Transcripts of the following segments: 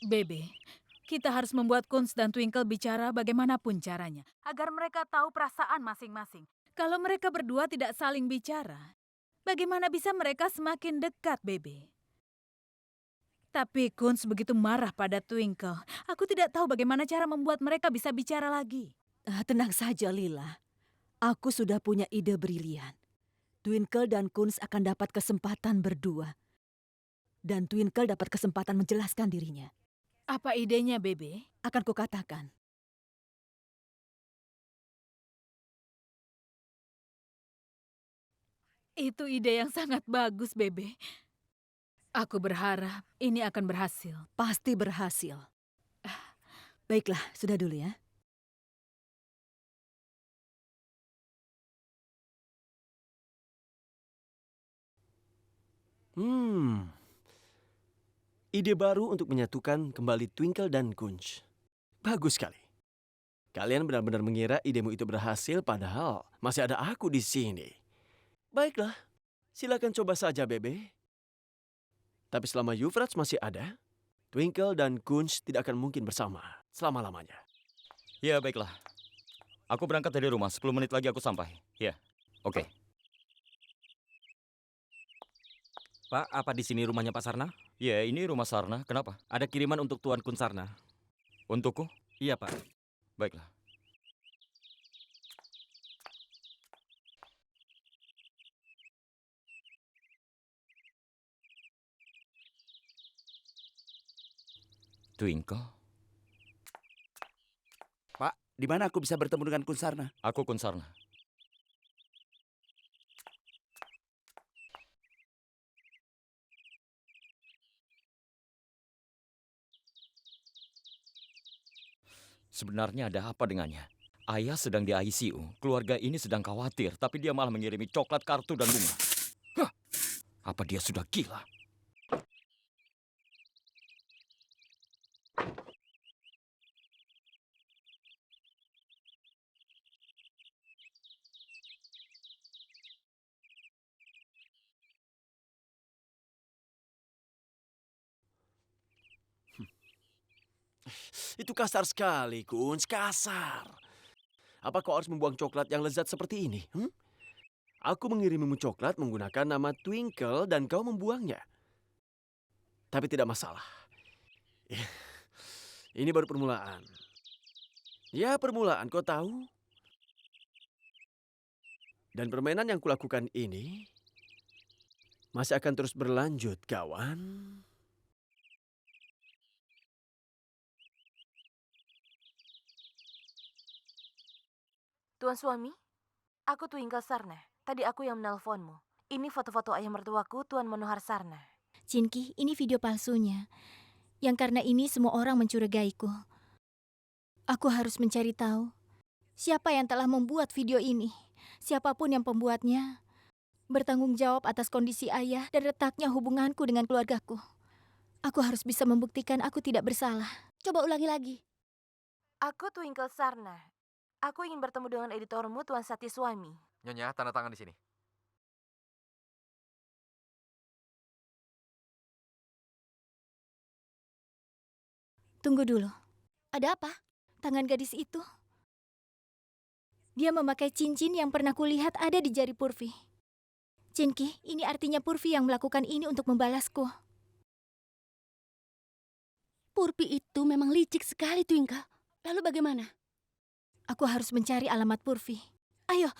Bebe, kita harus membuat Kunz dan Twinkle bicara bagaimanapun caranya, agar mereka tahu perasaan masing-masing. Kalau mereka berdua tidak saling bicara, bagaimana bisa mereka semakin dekat, Bebe? Tapi Kunz begitu marah pada Twinkle. Aku tidak tahu bagaimana cara membuat mereka bisa bicara lagi. Tenang saja, Lila. Aku sudah punya ide brilian. Twinkle dan Kunz akan dapat kesempatan berdua. Dan Twinkle dapat kesempatan menjelaskan dirinya. Apa idenya, Bebe? Akan kukatakan. Itu ide yang sangat bagus, Bebe. Aku berharap ini akan berhasil. Pasti berhasil. Baiklah, sudah dulu ya. Ide baru untuk menyatukan kembali Twinkle dan Kunz. Bagus sekali. Kalian benar-benar mengira idemu itu berhasil padahal masih ada aku di sini. Baiklah, silakan coba saja, Bebe. Tapi selama Euphrates masih ada, Twinkle dan Kunz tidak akan mungkin bersama selama-lamanya. Ya, baiklah. Aku berangkat dari rumah. 10 menit lagi aku sampai. Ya, oke. Pak, apa di sini rumahnya Pak Sarna? Ya, ini rumah Sarna. Kenapa? Ada kiriman untuk Tuan Kun Sarna. Untukku? Iya, Pak. Baiklah. Twinkle? Pak, di mana aku bisa bertemu dengan Kun Sarna? Aku Kun Sarna. Sebenarnya ada apa dengannya? Ayah sedang di ICU, keluarga ini sedang khawatir, tapi dia malah mengirimi coklat, kartu, dan bunga. Hah, apa dia sudah gila? Itu kasar sekali, Kunz. Kasar. Apa kau harus membuang coklat yang lezat seperti ini? Aku mengirimimu coklat menggunakan nama Twinkle dan kau membuangnya. Tapi tidak masalah. Ini baru permulaan. Ya, permulaan, kau tahu. Dan permainan yang kulakukan ini masih akan terus berlanjut, kawan. Tuan suami, aku Twinkle Sarna. Tadi aku yang menelponmu. Ini foto-foto ayah mertuaku, Tuan Manohar Sarna. Cinki, ini video palsunya. Yang karena ini semua orang mencurigaiku. Aku harus mencari tahu siapa yang telah membuat video ini. Siapapun yang pembuatnya bertanggung jawab atas kondisi ayah dan retaknya hubunganku dengan keluargaku. Aku harus bisa membuktikan aku tidak bersalah. Coba ulangi lagi. Aku Twinkle Sarna. Aku ingin bertemu dengan editormu, Tuan Satiswami. Nyonya, tanda tangan di sini. Tunggu dulu. Ada apa? Tangan gadis itu. Dia memakai cincin yang pernah kulihat ada di jari Purvi. Cinki, ini artinya Purvi yang melakukan ini untuk membalasku. Purvi itu memang licik sekali, Twinkle. Lalu bagaimana? Aku harus mencari alamat Purvi. Ayo.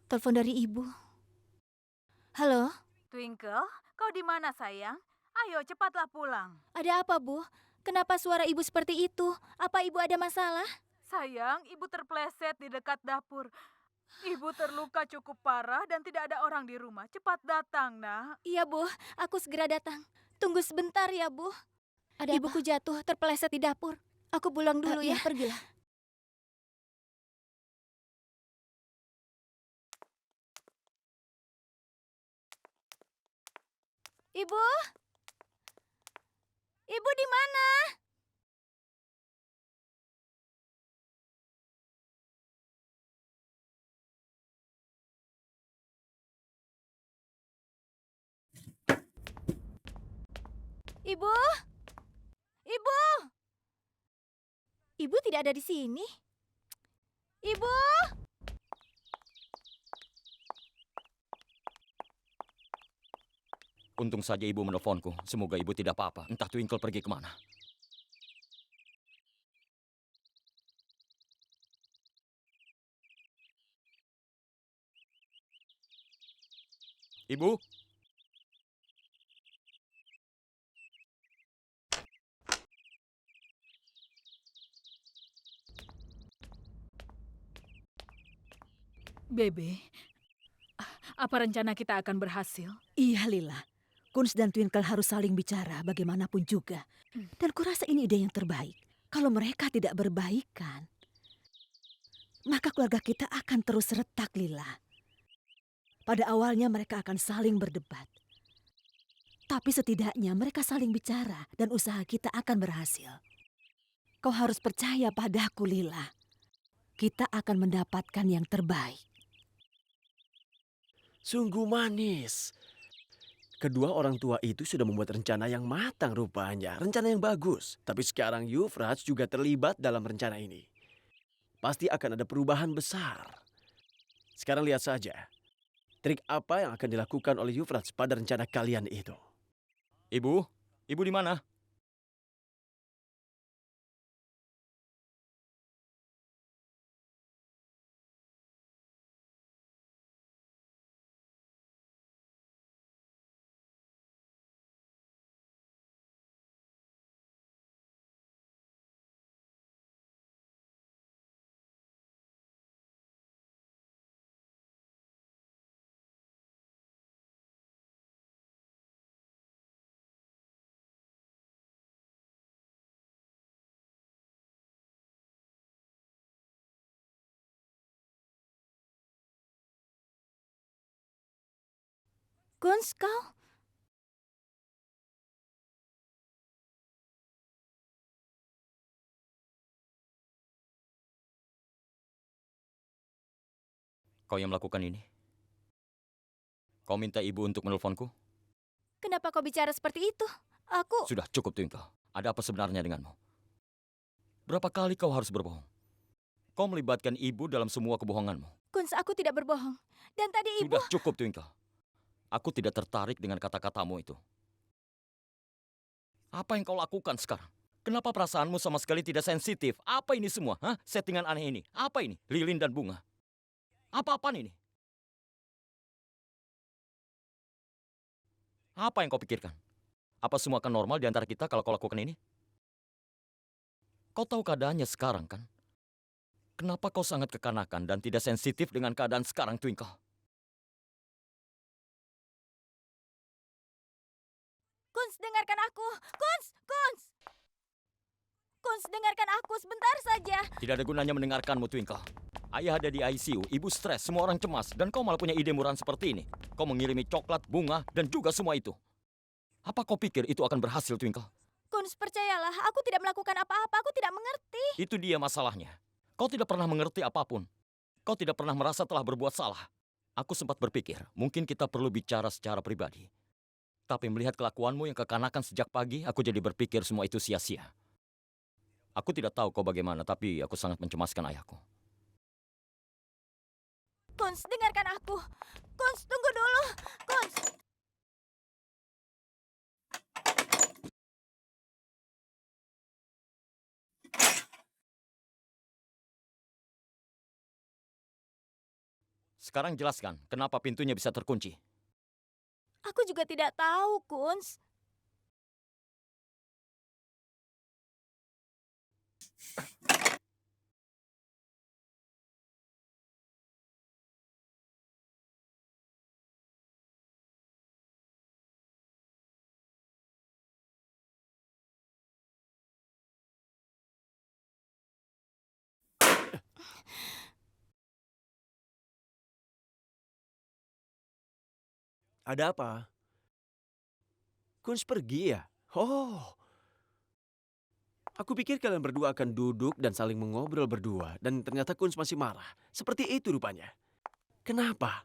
Telepon dari ibu. Halo? Twinkle, kau di mana, sayang? Ayo, cepatlah pulang. Ada apa, Bu? Kenapa suara ibu seperti itu? Apa ibu ada masalah? Sayang, ibu terpleset di dekat dapur. Ibu terluka cukup parah dan tidak ada orang di rumah. Cepat datang, nak. Iya, Bu. Aku segera datang. Tunggu sebentar ya, Bu. Ada Ibuku apa? jatuh terpeleset di dapur. Aku pulang dulu ya. Iya, pergilah. Ibu? Ibu di mana? Ibu? Ibu? Ibu tidak ada di sini. Ibu? Untung saja ibu menelponku. Semoga ibu tidak apa-apa. Entah Twinkle pergi kemana. Ibu? Bebe, apa rencana kita akan berhasil? Iya, Lila. Kunz dan Twinkle harus saling bicara bagaimanapun juga. Dan kurasa ini ide yang terbaik. Kalau mereka tidak berbaikan, maka keluarga kita akan terus retak, Lila. Pada awalnya mereka akan saling berdebat. Tapi setidaknya mereka saling bicara dan usaha kita akan berhasil. Kau harus percaya padaku, Lila. Kita akan mendapatkan yang terbaik. Sungguh manis. Kedua orang tua itu sudah membuat rencana yang matang rupanya. Rencana yang bagus. Tapi sekarang Yuvraj juga terlibat dalam rencana ini. Pasti akan ada perubahan besar. Sekarang lihat saja. Trik apa yang akan dilakukan oleh Yuvraj pada rencana kalian itu. Ibu? Ibu di mana? Kunz, kau? Kau yang melakukan ini? Kau minta ibu untuk menelponku? Kenapa kau bicara seperti itu? Aku... Sudah cukup, Twinkle. Ada apa sebenarnya denganmu? Berapa kali kau harus berbohong? Kau melibatkan ibu dalam semua kebohonganmu. Kunz, aku tidak berbohong. Dan tadi ibu... Sudah cukup, Twinkle. Aku tidak tertarik dengan kata-katamu itu. Apa yang kau lakukan sekarang? Kenapa perasaanmu sama sekali tidak sensitif? Apa ini semua? Hah? Settingan aneh ini. Apa ini? Lilin dan bunga. Apa-apaan ini? Apa yang kau pikirkan? Apa semua akan normal di antara kita kalau kau lakukan ini? Kau tahu keadaannya sekarang, kan? Kenapa kau sangat kekanakan dan tidak sensitif dengan keadaan sekarang, Twinkle? Kunz, dengarkan aku. Kunz! Kunz, dengarkan aku sebentar saja. Tidak ada gunanya mendengarkanmu, Twinkle. Ayah ada di ICU, ibu stres, semua orang cemas, dan kau malah punya ide murahan seperti ini. Kau mengirimi coklat, bunga, dan juga semua itu. Apa kau pikir itu akan berhasil, Twinkle? Kunz, percayalah, aku tidak melakukan apa-apa, aku tidak mengerti. Itu dia masalahnya. Kau tidak pernah mengerti apapun. Kau tidak pernah merasa telah berbuat salah. Aku sempat berpikir, mungkin kita perlu bicara secara pribadi. Tapi melihat kelakuanmu yang kekanakan sejak pagi, aku jadi berpikir semua itu sia-sia. Aku tidak tahu kau bagaimana, tapi aku sangat mencemaskan ayahku. Kunz, dengarkan aku. Kunz, tunggu dulu. Kunz. Sekarang jelaskan, kenapa pintunya bisa terkunci? Aku juga tidak tahu, Kunz. Ada apa? Kunz pergi ya? Oh. Aku pikir kalian berdua akan duduk dan saling mengobrol berdua. Dan ternyata Kunz masih marah. Seperti itu rupanya. Kenapa?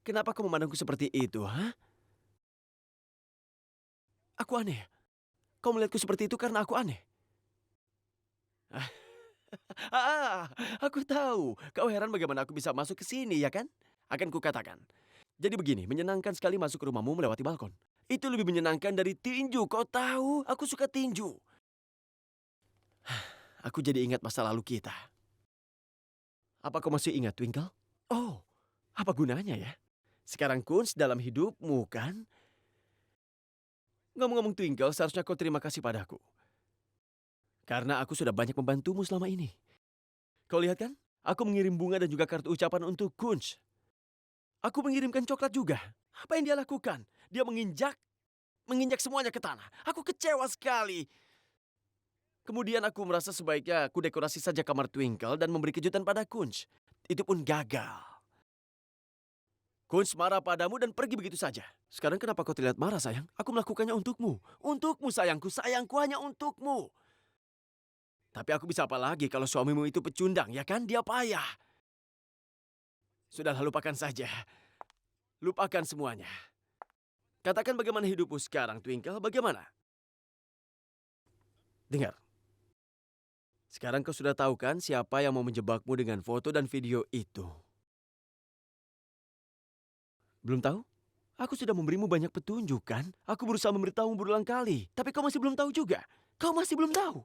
Kenapa kau memandangku seperti itu, ha? Aku aneh. Kau melihatku seperti itu karena aku aneh. Aku tahu. Kau heran bagaimana aku bisa masuk ke sini, ya kan? Akan kukatakan. Jadi begini, menyenangkan sekali masuk ke rumahmu melewati balkon. Itu lebih menyenangkan dari tinju, kau tahu? Aku suka tinju. Aku jadi ingat masa lalu kita. Apa kau masih ingat, Twinkle? Oh, apa gunanya ya? Sekarang Kunz dalam hidupmu, kan? Ngomong-ngomong Twinkle, seharusnya kau terima kasih padaku. Karena aku sudah banyak membantumu selama ini. Kau lihat kan? Aku mengirim bunga dan juga kartu ucapan untuk Kunz. Aku mengirimkan coklat juga. Apa yang dia lakukan? Dia menginjak semuanya ke tanah. Aku kecewa sekali. Kemudian aku merasa sebaiknya aku dekorasi saja kamar Twinkle dan memberi kejutan pada Kunz. Itu pun gagal. Kunz marah padamu dan pergi begitu saja. Sekarang kenapa kau terlihat marah, sayang? Aku melakukannya untukmu. Untukmu, sayangku. Sayangku hanya untukmu. Tapi aku bisa apa lagi kalau suamimu itu pecundang, ya kan? Dia payah. Sudahlah, lupakan saja. Lupakan semuanya. Katakan bagaimana hidupmu sekarang, Twinkle? Bagaimana? Dengar. Sekarang kau sudah tahu kan siapa yang mau menjebakmu dengan foto dan video itu? Belum tahu? Aku sudah memberimu banyak petunjuk kan? Aku berusaha memberitahumu berulang kali. Tapi kau masih belum tahu juga. Kau masih belum tahu.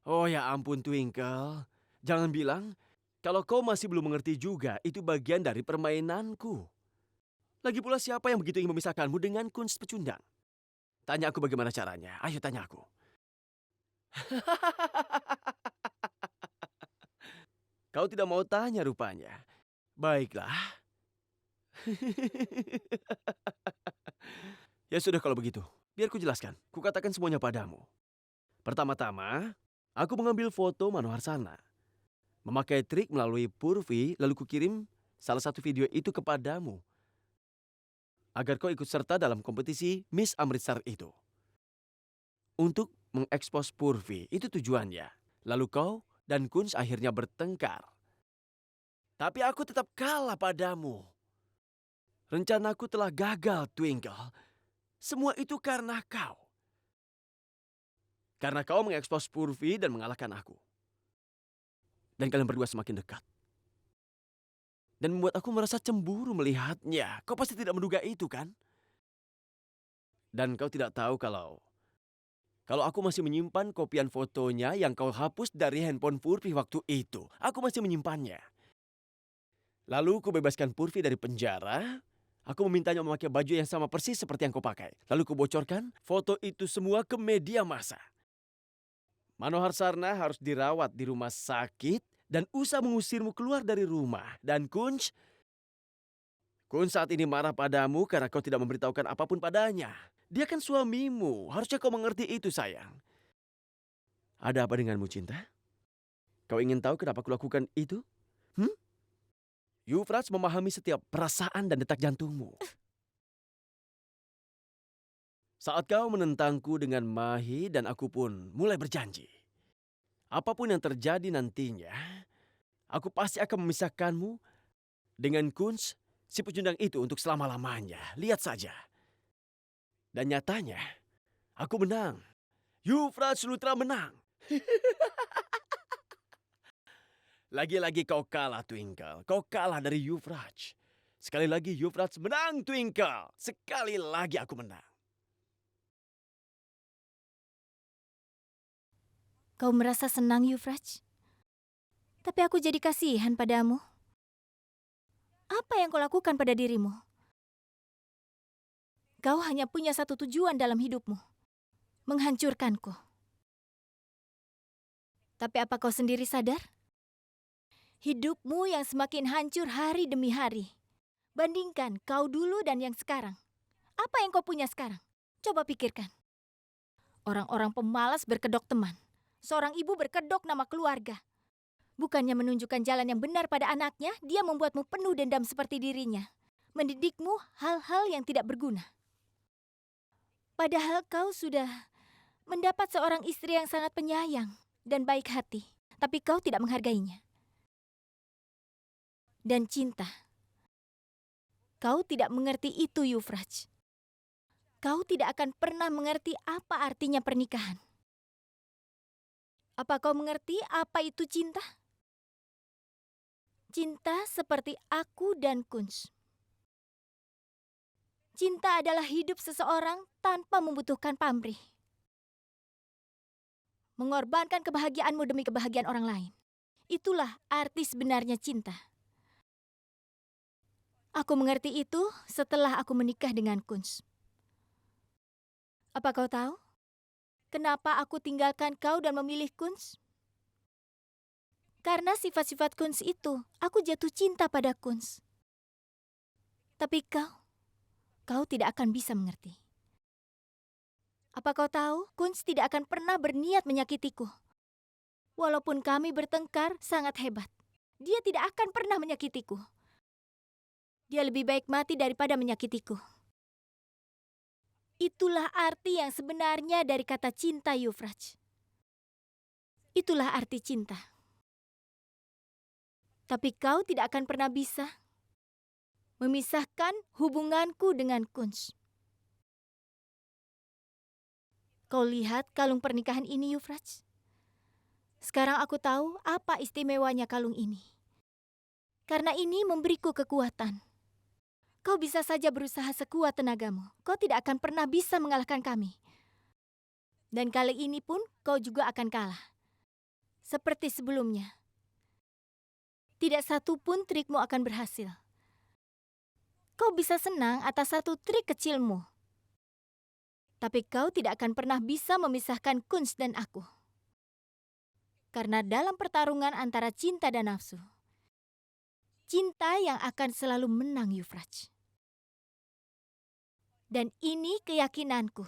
Oh ya ampun Twinkle. Jangan bilang kalau kau masih belum mengerti juga itu bagian dari permainanku. Lagi pula siapa yang begitu ingin memisahkanmu dengan Kunz pecundang? Tanya aku bagaimana caranya. Ayo tanya aku. Kau tidak mau tanya rupanya. Baiklah. Ya sudah kalau begitu. Biar ku jelaskan. Kukatakan semuanya padamu. Pertama-tama, aku mengambil foto Manoharsana. Memakai trik melalui Purvi, lalu kukirim salah satu video itu kepadamu. Agar kau ikut serta dalam kompetisi Miss Amritsar itu. Untuk mengekspos Purvi, itu tujuannya. Lalu kau dan Kunz akhirnya bertengkar. Tapi aku tetap kalah padamu. Rencanaku telah gagal, Twinkle. Semua itu karena kau. Karena kau mengekspos Purvi dan mengalahkan aku. Dan kalian berdua semakin dekat. Dan membuat aku merasa cemburu melihatnya. Kau pasti tidak menduga itu, kan? Dan kau tidak tahu kalau aku masih menyimpan kopian fotonya yang kau hapus dari handphone Purvi waktu itu. Aku masih menyimpannya. Lalu ku bebaskan Purvi dari penjara. Aku memintanya memakai baju yang sama persis seperti yang kau pakai. Lalu ku bocorkan foto itu semua ke media massa. Manoharsana harus dirawat di rumah sakit dan usaha mengusirmu keluar dari rumah. Dan Kunz saat ini marah padamu karena kau tidak memberitahukan apapun padanya. Dia kan suamimu. Harusnya kau mengerti itu, sayang. Ada apa denganmu, cinta? Kau ingin tahu kenapa aku lakukan itu? Yufraj memahami setiap perasaan dan detak jantungmu. Saat kau menentangku dengan Mahi dan aku pun mulai berjanji. Apapun yang terjadi nantinya, aku pasti akan memisahkanmu dengan Kunz, si pecundang itu untuk selama-lamanya. Lihat saja. Dan nyatanya, aku menang. Yufraj Lutra menang. Lagi-lagi kau kalah, Twinkle. Kau kalah dari Yufraj. Sekali lagi Yufraj menang, Twinkle. Sekali lagi aku menang. Kau merasa senang, Yufraj? Tapi aku jadi kasihan padamu. Apa yang kau lakukan pada dirimu? Kau hanya punya satu tujuan dalam hidupmu. Menghancurkanku. Tapi apa kau sendiri sadar? Hidupmu yang semakin hancur hari demi hari. Bandingkan kau dulu dan yang sekarang. Apa yang kau punya sekarang? Coba pikirkan. Orang-orang pemalas berkedok teman. Seorang ibu berkedok nama keluarga. Bukannya menunjukkan jalan yang benar pada anaknya, dia membuatmu penuh dendam seperti dirinya. Mendidikmu hal-hal yang tidak berguna. Padahal kau sudah mendapat seorang istri yang sangat penyayang dan baik hati. Tapi kau tidak menghargainya. Dan cinta. Kau tidak mengerti itu, Yufraj. kau tidak akan pernah mengerti apa artinya pernikahan. Apa kau mengerti apa itu cinta? Cinta seperti aku dan Kunz. Cinta adalah hidup seseorang tanpa membutuhkan pamrih. Mengorbankan kebahagiaanmu demi kebahagiaan orang lain. Itulah arti sebenarnya cinta. Aku mengerti itu setelah aku menikah dengan Kunz. Apa kau tahu? Kenapa aku tinggalkan kau dan memilih Kunz? Karena sifat-sifat Kunz itu, aku jatuh cinta pada Kunz. Tapi kau tidak akan bisa mengerti. Apa kau tahu, Kunz tidak akan pernah berniat menyakitiku. Walaupun kami bertengkar sangat hebat, dia tidak akan pernah menyakitiku. Dia lebih baik mati daripada menyakitiku. Itulah arti yang sebenarnya dari kata cinta, Yufraj. Itulah arti cinta. Tapi kau tidak akan pernah bisa memisahkan hubunganku dengan Kunz. Kau lihat kalung pernikahan ini, Yufraj? Sekarang aku tahu apa istimewanya kalung ini. Karena ini memberiku kekuatan. Kau bisa saja berusaha sekuat tenagamu. Kau tidak akan pernah bisa mengalahkan kami. Dan kali ini pun kau juga akan kalah. Seperti sebelumnya. Tidak satu pun trikmu akan berhasil. Kau bisa senang atas satu trik kecilmu. Tapi kau tidak akan pernah bisa memisahkan Kunz dan aku. Karena dalam pertarungan antara cinta dan nafsu, cinta yang akan selalu menang, Yufraj. Dan ini keyakinanku.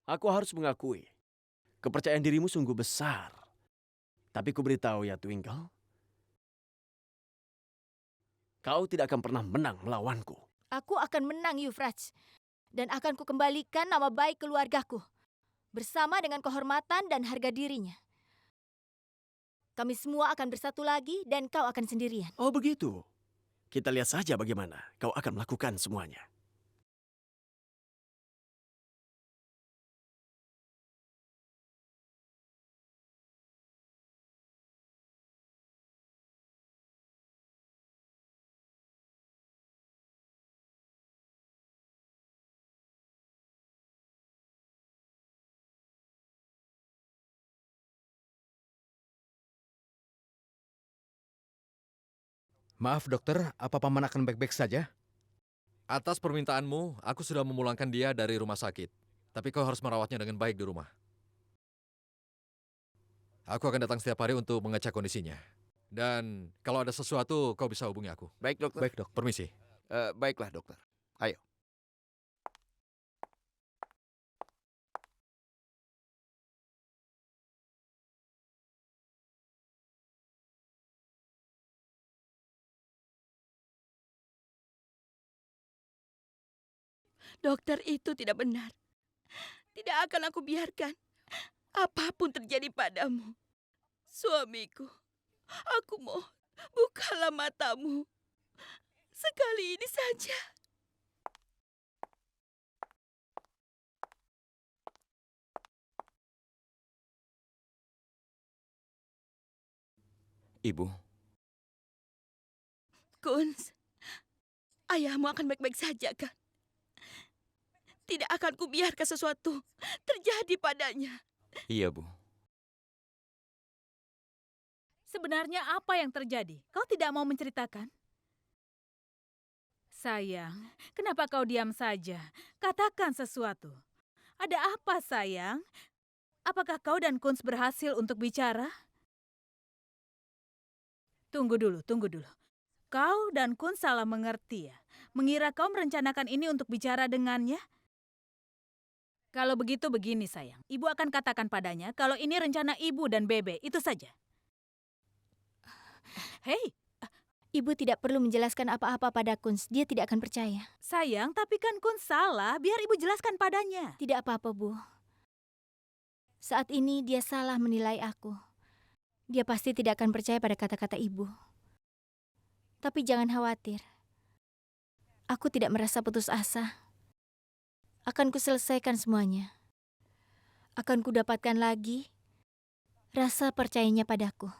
Aku harus mengakui, kepercayaan dirimu sungguh besar. Tapi ku beritahu ya, Twinkle, kau tidak akan pernah menang melawanku. Aku akan menang, Yufraj. Dan akan kukembalikan nama baik keluargaku. Bersama dengan kehormatan dan harga dirinya. Kami semua akan bersatu lagi dan kau akan sendirian. Oh begitu. Kita lihat saja bagaimana kau akan melakukan semuanya. Maaf dokter, apa paman akan baik-baik saja? Atas permintaanmu, aku sudah memulangkan dia dari rumah sakit. Tapi kau harus merawatnya dengan baik di rumah. Aku akan datang setiap hari untuk mengecek kondisinya. Dan kalau ada sesuatu, kau bisa hubungi aku. Baik, dokter. Baik dok. Permisi. Baiklah, dokter. Ayo. Dokter itu tidak benar. Tidak akan aku biarkan apapun terjadi padamu. Suamiku, aku mohon, bukalah matamu. Sekali ini saja. Ibu, Kunz, ayahmu akan baik-baik saja kan? Tidak akan kubiarkan sesuatu terjadi padanya. iya Bu. Sebenarnya apa yang terjadi? Kau tidak mau menceritakan? Sayang, kenapa kau diam saja? Katakan sesuatu. Ada apa, sayang? Apakah kau dan Kunz berhasil untuk bicara? Tunggu dulu. Kau dan Kunz salah mengerti ya? Mengira kau merencanakan ini untuk bicara dengannya? Kalau begitu begini sayang, ibu akan katakan padanya kalau ini rencana ibu dan Bebe, itu saja. Hei, Ibu tidak perlu menjelaskan apa-apa pada Kunz, dia tidak akan percaya. sayang, tapi kan Kunz salah, biar ibu jelaskan padanya. Tidak apa-apa, Bu. Saat ini dia salah menilai aku. Dia pasti tidak akan percaya pada kata-kata ibu. Tapi jangan khawatir. Aku tidak merasa putus asa. Akan kuselesaikan semuanya. Akan kudapatkan lagi rasa percayanya padaku.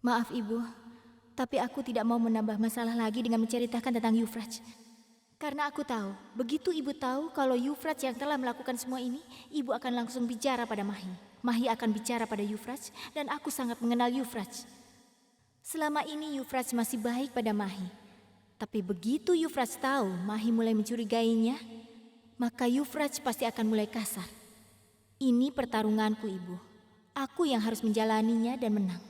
Maaf Ibu, tapi aku tidak mau menambah masalah lagi dengan menceritakan tentang Yufraj. Karena aku tahu, begitu Ibu tahu kalau Yufraj yang telah melakukan semua ini, Ibu akan langsung bicara pada Mahi. Mahi akan bicara pada Yufraj, dan aku sangat mengenal Yufraj. Selama ini Yufraj masih baik pada Mahi. Tapi begitu Yufraj tahu Mahi mulai mencurigainya, maka Yufraj pasti akan mulai kasar. Ini pertarunganku Ibu. Aku yang harus menjalaninya dan menang.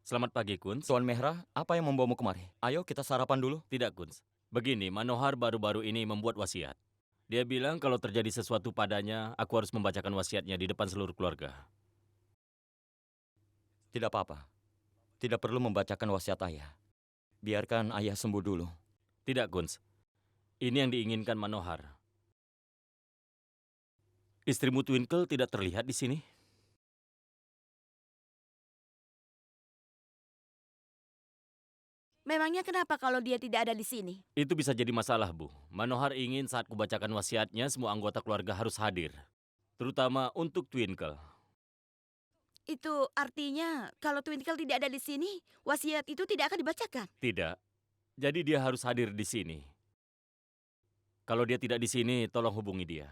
Selamat pagi, Kunz. Tuan Mehra, apa yang membawamu kemari? Ayo kita sarapan dulu. Tidak, Kunz. Begini, Manohar baru-baru ini membuat wasiat. Dia bilang kalau terjadi sesuatu padanya, aku harus membacakan wasiatnya di depan seluruh keluarga. Tidak apa-apa. Tidak perlu membacakan wasiat ayah. Biarkan ayah sembuh dulu. Tidak, Kunz. Ini yang diinginkan Manohar. Istrimu Twinkle tidak terlihat di sini? Memangnya kenapa kalau dia tidak ada di sini? Itu bisa jadi masalah, Bu. Manohar ingin saat kubacakan wasiatnya, semua anggota keluarga harus hadir. Terutama untuk Twinkle. Itu artinya kalau Twinkle tidak ada di sini, wasiat itu tidak akan dibacakan. Tidak. Jadi dia harus hadir di sini. Kalau dia tidak di sini, tolong hubungi dia.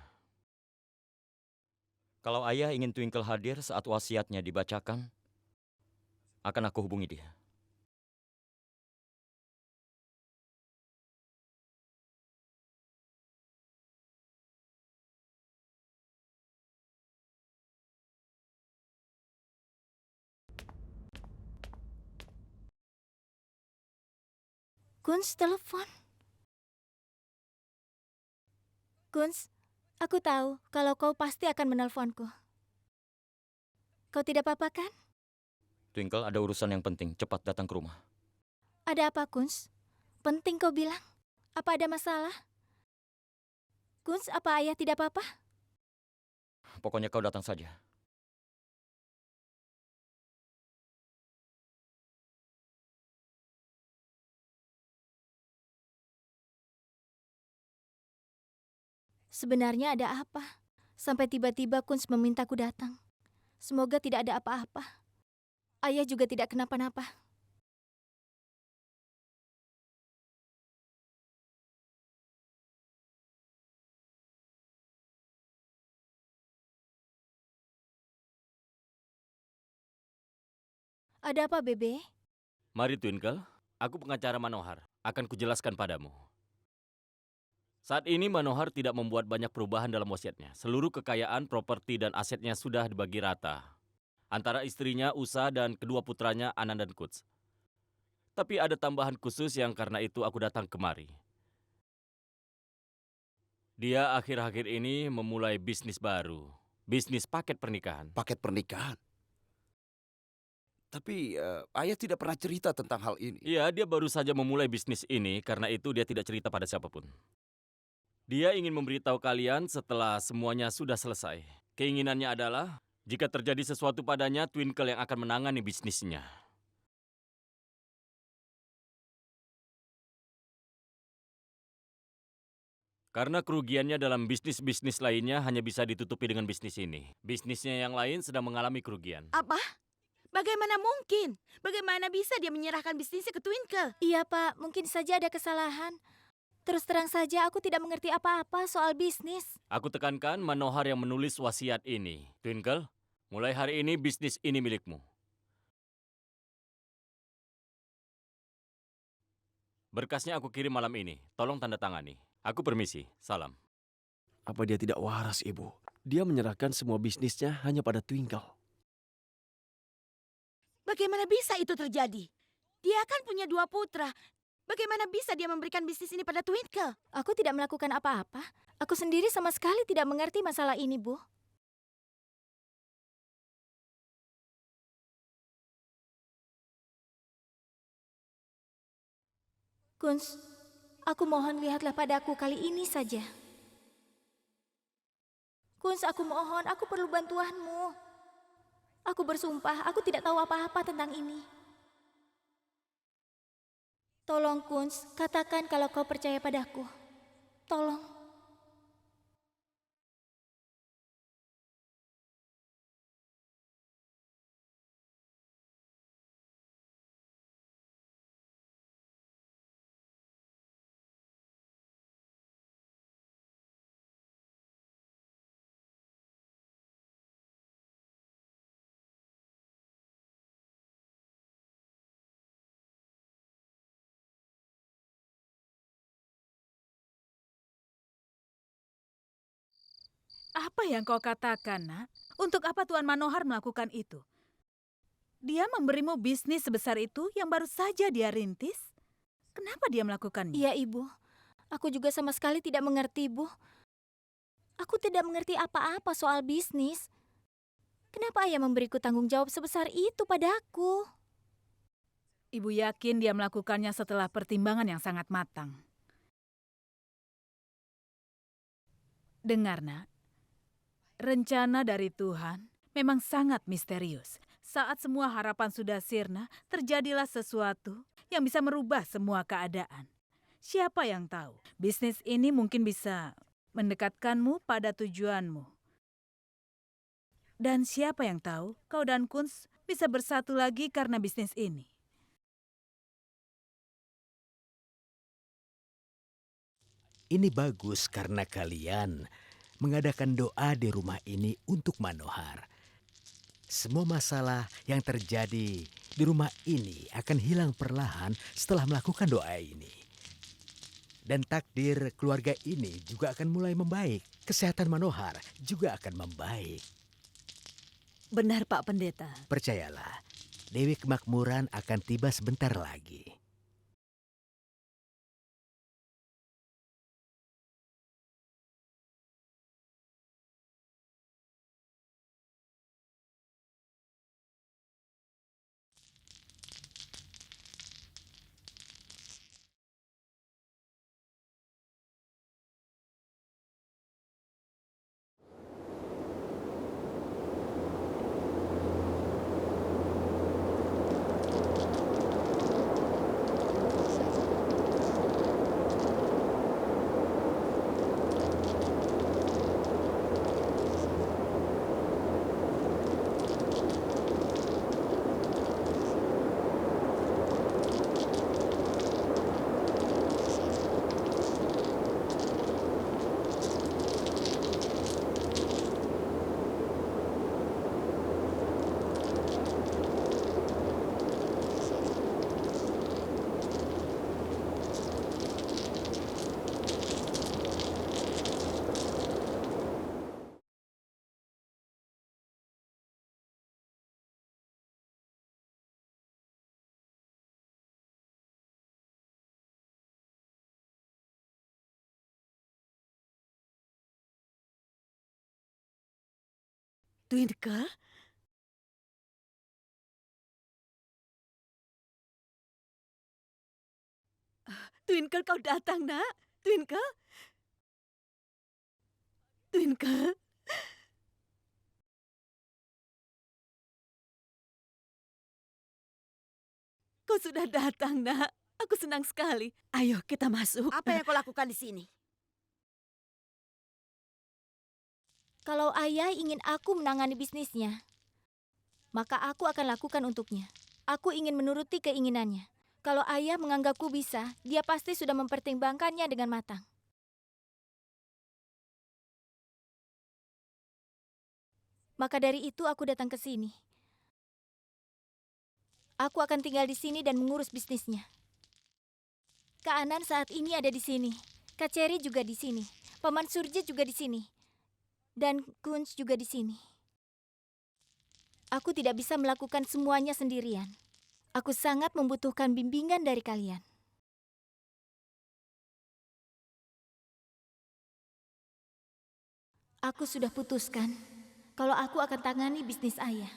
Kalau ayah ingin Twinkle hadir saat wasiatnya dibacakan, akan aku hubungi dia. Kunz telepon. Kunz, aku tahu kalau kau pasti akan menelponku. Kau tidak apa-apa kan? Twinkle, ada urusan yang penting. Cepat datang ke rumah. Ada apa, Kunz? Penting kau bilang. Apa ada masalah? Kunz, apa ayah tidak apa-apa? Pokoknya kau datang saja. Sebenarnya ada apa? Sampai tiba-tiba Kunz memintaku datang. Semoga tidak ada apa-apa. Ayah juga tidak kenapa-napa. Ada apa, Bebe? Mari Twinkle, aku pengacara Manohar. Akan kujelaskan padamu. Saat ini Manohar tidak membuat banyak perubahan dalam wasiatnya. Seluruh kekayaan, properti, dan asetnya sudah dibagi rata. Antara istrinya, Usa, dan kedua putranya, Anan dan Kuts. Tapi ada tambahan khusus yang karena itu aku datang kemari. Dia akhir-akhir ini memulai bisnis baru. Bisnis paket pernikahan. Paket pernikahan. Tapi ayah tidak pernah cerita tentang hal ini. Iya, dia baru saja memulai bisnis ini, karena itu dia tidak cerita pada siapapun. Dia ingin memberitahu kalian setelah semuanya sudah selesai. Keinginannya adalah, jika terjadi sesuatu padanya, Twinkle yang akan menangani bisnisnya. Karena kerugiannya dalam bisnis-bisnis lainnya hanya bisa ditutupi dengan bisnis ini. Bisnisnya yang lain sedang mengalami kerugian. Apa? Bagaimana mungkin? Bagaimana bisa dia menyerahkan bisnisnya ke Twinkle? Iya, Pak. Mungkin saja ada kesalahan. Terus terang saja aku tidak mengerti apa-apa soal bisnis. Aku tekankan Manohar yang menulis wasiat ini. Twinkle, mulai hari ini bisnis ini milikmu. Berkasnya aku kirim malam ini. Tolong tanda tangani. Aku permisi. Salam. Apa dia tidak waras, Ibu? Dia menyerahkan semua bisnisnya hanya pada Twinkle. Bagaimana bisa itu terjadi? Dia kan punya 2 putra. Bagaimana bisa dia memberikan bisnis ini pada Twinkle? Aku tidak melakukan apa-apa. Aku sendiri sama sekali tidak mengerti masalah ini, Bu. Kunz, aku mohon lihatlah padaku kali ini saja. Kunz, aku mohon, aku perlu bantuanmu. Aku bersumpah, aku tidak tahu apa-apa tentang ini. Tolong Kunz, katakan kalau kau percaya padaku. Tolong. Apa yang kau katakan, Nak? Untuk apa Tuan Manohar melakukan itu? Dia memberimu bisnis sebesar itu yang baru saja dia rintis? Kenapa dia melakukannya? Iya, Ibu. Aku juga sama sekali tidak mengerti, Bu. Aku tidak mengerti apa-apa soal bisnis. Kenapa Ayah memberiku tanggung jawab sebesar itu padaku? Ibu yakin dia melakukannya setelah pertimbangan yang sangat matang. Dengar, Nak. Rencana dari Tuhan memang sangat misterius. Saat semua harapan sudah sirna, terjadilah sesuatu yang bisa merubah semua keadaan. Siapa yang tahu, bisnis ini mungkin bisa mendekatkanmu pada tujuanmu. Dan siapa yang tahu, kau dan Kunz bisa bersatu lagi karena bisnis ini. Ini bagus karena kalian mengadakan doa di rumah ini untuk Manohar. Semua masalah yang terjadi di rumah ini akan hilang perlahan setelah melakukan doa ini. Dan takdir keluarga ini juga akan mulai membaik. Kesehatan Manohar juga akan membaik. Benar, Pak Pendeta. Percayalah, Dewi Kemakmuran akan tiba sebentar lagi. Twinkle? Twinkle, kau datang, Nak. Twinkle? Twinkle? Kau sudah datang, Nak. Aku senang sekali. Ayo kita masuk. Apa yang kau lakukan di sini? Kalau Ayah ingin aku menangani bisnisnya, maka aku akan lakukan untuknya. Aku ingin menuruti keinginannya. Kalau Ayah menganggapku bisa, dia pasti sudah mempertimbangkannya dengan matang. Maka dari itu aku datang ke sini. Aku akan tinggal di sini dan mengurus bisnisnya. Kak Anan saat ini ada di sini. Kak Cherry juga di sini. Paman Surjit juga di sini. Dan Kunz juga di sini. Aku tidak bisa melakukan semuanya sendirian. Aku sangat membutuhkan bimbingan dari kalian. Aku sudah putuskan kalau aku akan tangani bisnis Ayah.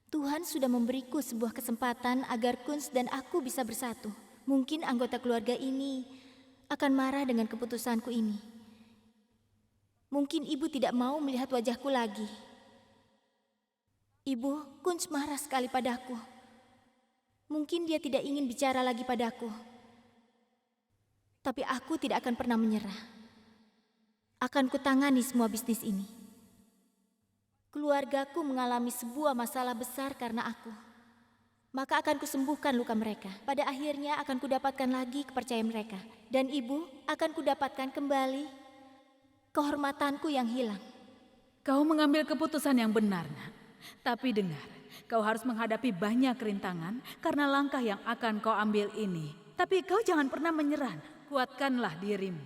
Tuhan sudah memberiku sebuah kesempatan agar Kunz dan aku bisa bersatu. Mungkin anggota keluarga ini akan marah dengan keputusanku ini. Mungkin ibu tidak mau melihat wajahku lagi. Ibu, Kunz marah sekali padaku. Mungkin dia tidak ingin bicara lagi padaku. Tapi aku tidak akan pernah menyerah. Akan kutangani semua bisnis ini. Keluargaku mengalami sebuah masalah besar karena aku. Maka akan kusembuhkan luka mereka. Pada akhirnya akan kudapatkan lagi kepercayaan mereka. Dan ibu akan kudapatkan kembali kehormatanku yang hilang. Kau mengambil keputusan yang benar, nak. Tapi dengar, kau harus menghadapi banyak rintangan karena langkah yang akan kau ambil ini. Tapi kau jangan pernah menyerah, nak. Kuatkanlah dirimu.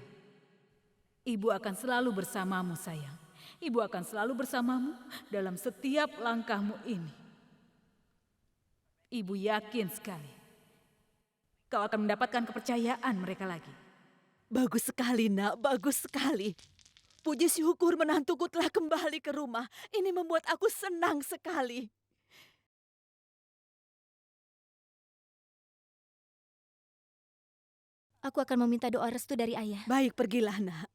Ibu akan selalu bersamamu, sayang. Ibu akan selalu bersamamu dalam setiap langkahmu ini. Ibu yakin sekali kau akan mendapatkan kepercayaan mereka lagi. Bagus sekali, nak. Bagus sekali. Puji syukur menantuku telah kembali ke rumah. Ini membuat aku senang sekali. Aku akan meminta doa restu dari ayah. Baik, pergilah, nak.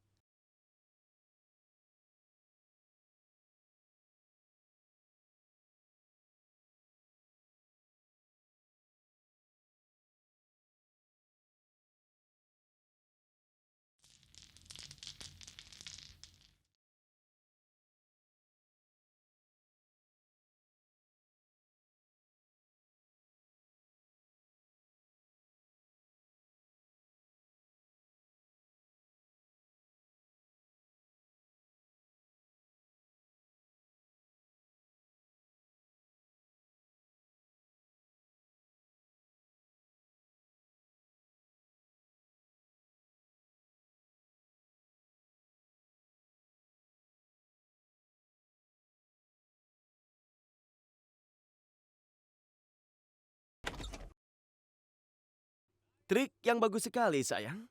Trik yang bagus sekali, sayang.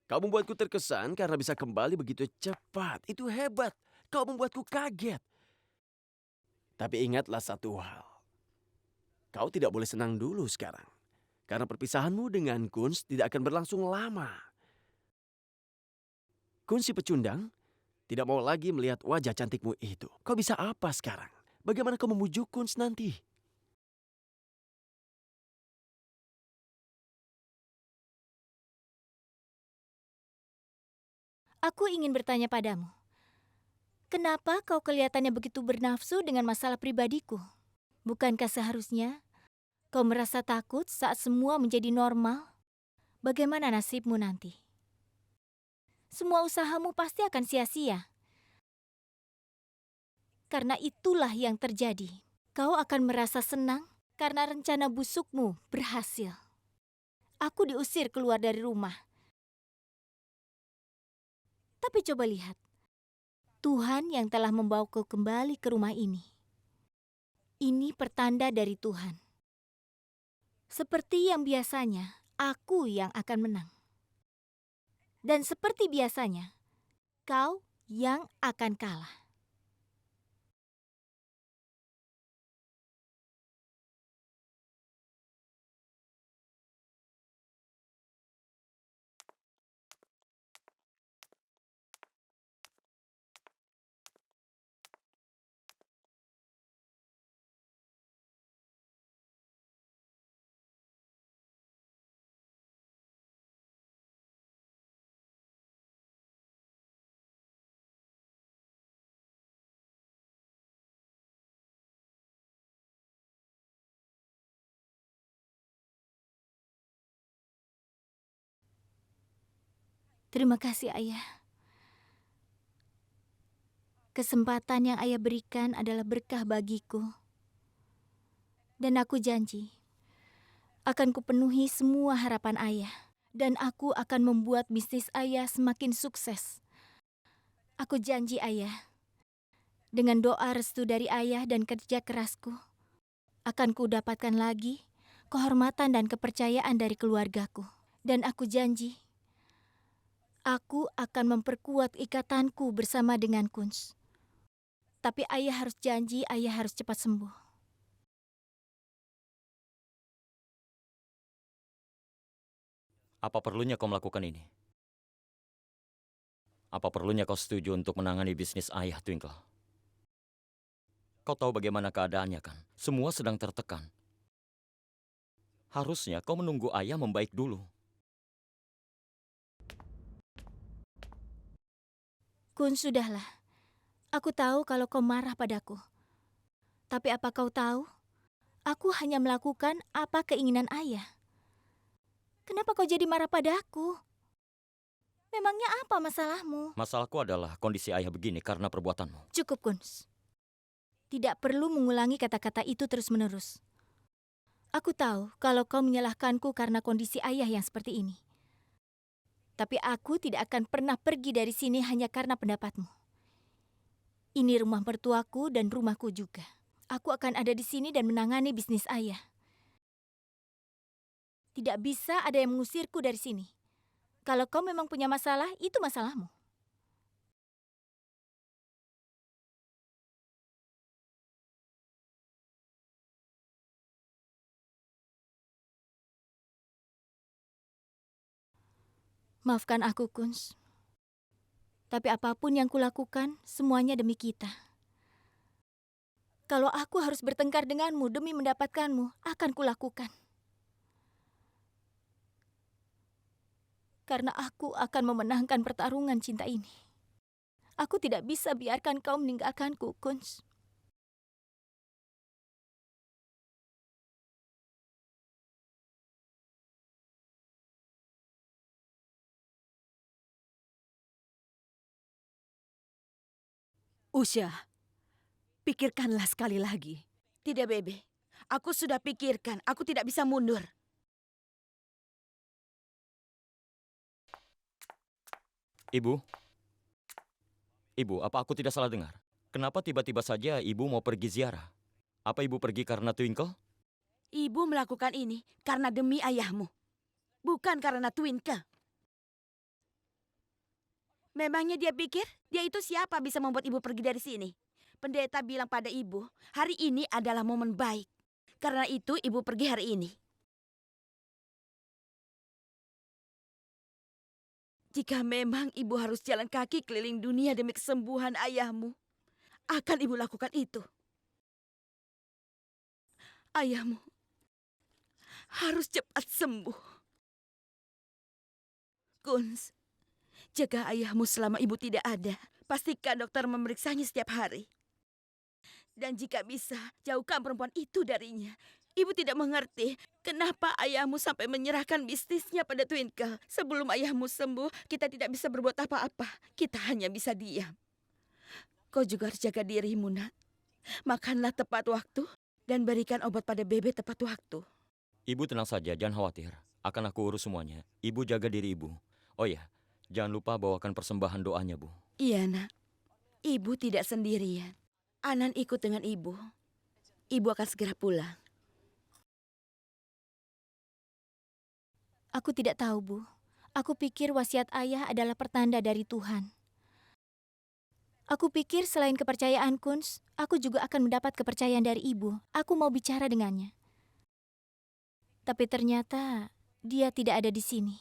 Kau membuatku terkesan karena bisa kembali begitu cepat. Itu hebat. Kau membuatku kaget. Tapi ingatlah satu hal. Kau tidak boleh senang dulu sekarang. Karena perpisahanmu dengan Kunz tidak akan berlangsung lama. Kunz si pecundang tidak mau lagi melihat wajah cantikmu itu. Kau bisa apa sekarang? Bagaimana kau memujuk Kunz nanti? Aku ingin bertanya padamu. Kenapa kau kelihatannya begitu bernafsu dengan masalah pribadiku? Bukankah seharusnya kau merasa takut saat semua menjadi normal? Bagaimana nasibmu nanti? Semua usahamu pasti akan sia-sia. Karena itulah yang terjadi. Kau akan merasa senang karena rencana busukmu berhasil. Aku diusir keluar dari rumah. Tapi coba lihat. Tuhan yang telah membawaku kembali ke rumah ini. Ini pertanda dari Tuhan. Seperti yang biasanya, aku yang akan menang. Dan seperti biasanya, kau yang akan kalah. Terima kasih, Ayah. Kesempatan yang Ayah berikan adalah berkah bagiku. Dan aku janji, akan kupenuhi semua harapan Ayah. Dan aku akan membuat bisnis Ayah semakin sukses. Aku janji, Ayah, dengan doa restu dari Ayah dan kerja kerasku, akan kudapatkan lagi kehormatan dan kepercayaan dari keluargaku. Dan aku janji, aku akan memperkuat ikatanku bersama dengan Kunz. Tapi Ayah harus janji, Ayah harus cepat sembuh. Apa perlunya kau melakukan ini? Apa perlunya kau setuju untuk menangani bisnis ayah, Twinkle? Kau tahu bagaimana keadaannya kan? Semua sedang tertekan. Harusnya kau menunggu ayah membaik dulu. Kun, sudahlah. Aku tahu kalau kau marah padaku. Tapi apa kau tahu? Aku hanya melakukan apa keinginan ayah. Kenapa kau jadi marah padaku? Memangnya apa masalahmu? Masalahku adalah kondisi ayah begini karena perbuatanmu. Cukup, Kuns. Tidak perlu mengulangi kata-kata itu terus-menerus. Aku tahu kalau kau menyalahkanku karena kondisi ayah yang seperti ini. Tapi aku tidak akan pernah pergi dari sini hanya karena pendapatmu. Ini rumah mertuaku dan rumahku juga. Aku akan ada di sini dan menangani bisnis ayah. Tidak bisa ada yang mengusirku dari sini. Kalau kau memang punya masalah, itu masalahmu. Maafkan aku, Kuns. Tapi apapun yang kulakukan, semuanya demi kita. Kalau aku harus bertengkar denganmu demi mendapatkanmu, akan kulakukan. Karena aku akan memenangkan pertarungan cinta ini. Aku tidak bisa biarkan kau meninggalkanku, Kuns. Usha, pikirkanlah sekali lagi. Tidak, Bebe. Aku sudah pikirkan, aku tidak bisa mundur. Ibu? Ibu, apa aku tidak salah dengar? Kenapa tiba-tiba saja ibu mau pergi ziarah? Apa ibu pergi karena Twinkle? Ibu melakukan ini karena demi ayahmu. Bukan karena Twinkle. Memangnya dia pikir dia itu siapa bisa membuat ibu pergi dari sini? Pendeta bilang pada ibu, hari ini adalah momen baik. Karena itu ibu pergi hari ini. Jika memang ibu harus jalan kaki keliling dunia demi kesembuhan ayahmu, akan ibu lakukan itu. Ayahmu harus cepat sembuh. Kuns, jaga ayahmu selama ibu tidak ada. Pastikan dokter memeriksanya setiap hari. Dan jika bisa, jauhkan perempuan itu darinya. Ibu tidak mengerti kenapa ayahmu sampai menyerahkan bisnisnya pada Twinkle. Sebelum ayahmu sembuh, kita tidak bisa berbuat apa-apa. Kita hanya bisa diam. Kau juga harus jaga dirimu, nak. Makanlah tepat waktu dan berikan obat pada Bebe tepat waktu. Ibu tenang saja, jangan khawatir. Akan aku urus semuanya. Ibu jaga diri ibu. Oh ya, jangan lupa bawakan persembahan doanya, Bu. Iya, nak. Ibu tidak sendirian. Anan ikut dengan ibu. Ibu akan segera pulang. Aku tidak tahu, Bu. Aku pikir wasiat ayah adalah pertanda dari Tuhan. Aku pikir selain kepercayaan Kuns, aku juga akan mendapat kepercayaan dari ibu. Aku mau bicara dengannya. Tapi ternyata dia tidak ada di sini.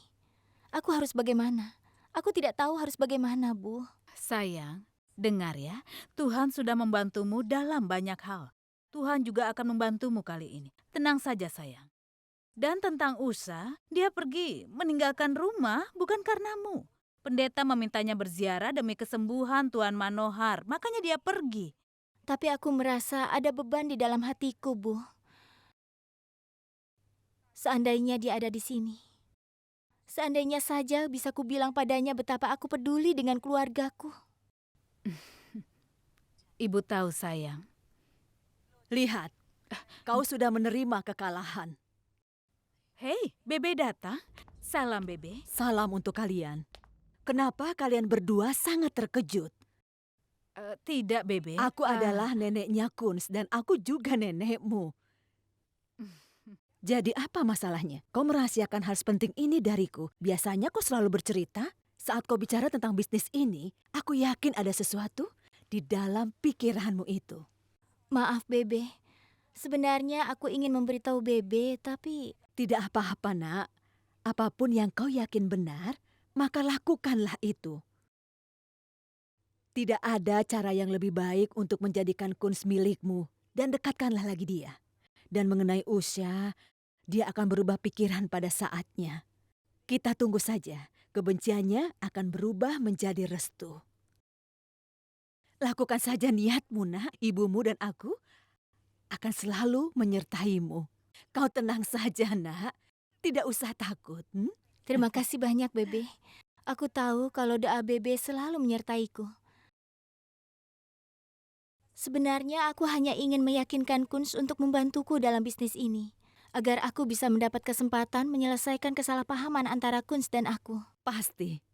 Aku harus bagaimana? Aku tidak tahu harus bagaimana, Bu. Sayang, dengar ya, Tuhan sudah membantumu dalam banyak hal. Tuhan juga akan membantumu kali ini. Tenang saja, sayang. Dan tentang Usha, dia pergi meninggalkan rumah bukan karenamu. Pendeta memintanya berziarah demi kesembuhan Tuan Manohar, makanya dia pergi. Tapi aku merasa ada beban di dalam hatiku, Bu. Seandainya dia ada di sini. Seandainya saja bisa kubilang padanya betapa aku peduli dengan keluargaku. Ibu tahu, sayang. Lihat, kau sudah menerima kekalahan. Hei, Bebe datang. Salam, Bebe. Salam untuk kalian. Kenapa kalian berdua sangat terkejut? Tidak, Bebe. Aku adalah neneknya Kuns dan aku juga nenekmu. Jadi apa masalahnya? Kau merahasiakan hal penting ini dariku. Biasanya kau selalu bercerita. Saat kau bicara tentang bisnis ini, aku yakin ada sesuatu di dalam pikiranmu itu. Maaf, Bebe. Sebenarnya aku ingin memberitahu Bebe, tapi... Tidak apa-apa, nak. Apapun yang kau yakin benar, maka lakukanlah itu. Tidak ada cara yang lebih baik untuk menjadikan Kunz milikmu dan dekatkanlah lagi dia. Dan mengenai Usha, dia akan berubah pikiran pada saatnya. Kita tunggu saja, kebenciannya akan berubah menjadi restu. Lakukan saja niatmu, nak. Ibumu dan aku akan selalu menyertaimu. Kau tenang saja, nak. Tidak usah takut. Terima kasih banyak, Bebe. Aku tahu kalau doa Bebe selalu menyertaiku. Sebenarnya aku hanya ingin meyakinkan Kunz untuk membantuku dalam bisnis ini, agar aku bisa mendapat kesempatan menyelesaikan kesalahpahaman antara Kunz dan aku. Pasti.